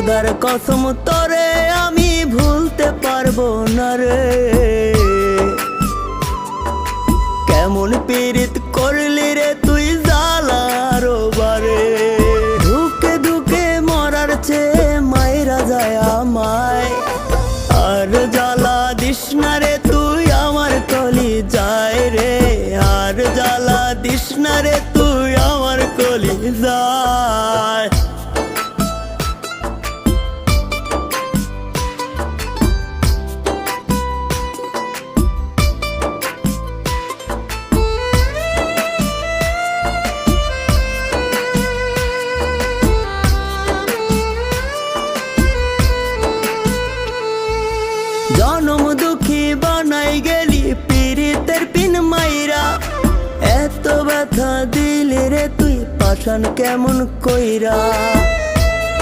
খোদার কসম তোরে আমি ভুলতে পারবো না রে। কেমন পীড়িত করলি রে তুই জ্বালার বারে। ধুকে ধুকে মরার চেয়ে মায়েরা যায় আমায়। আর জ্বালা দিস না রে তুই আমার কলি যায় রে। আর জ্বালা দিস না রে তুই আমার কলি যায়। জনম দুঃখী বানাই গেলি পীড়িতের পিন মাইরা। এত ব্যথা দিলি রে তুই পাষাণ কেমন কইরা।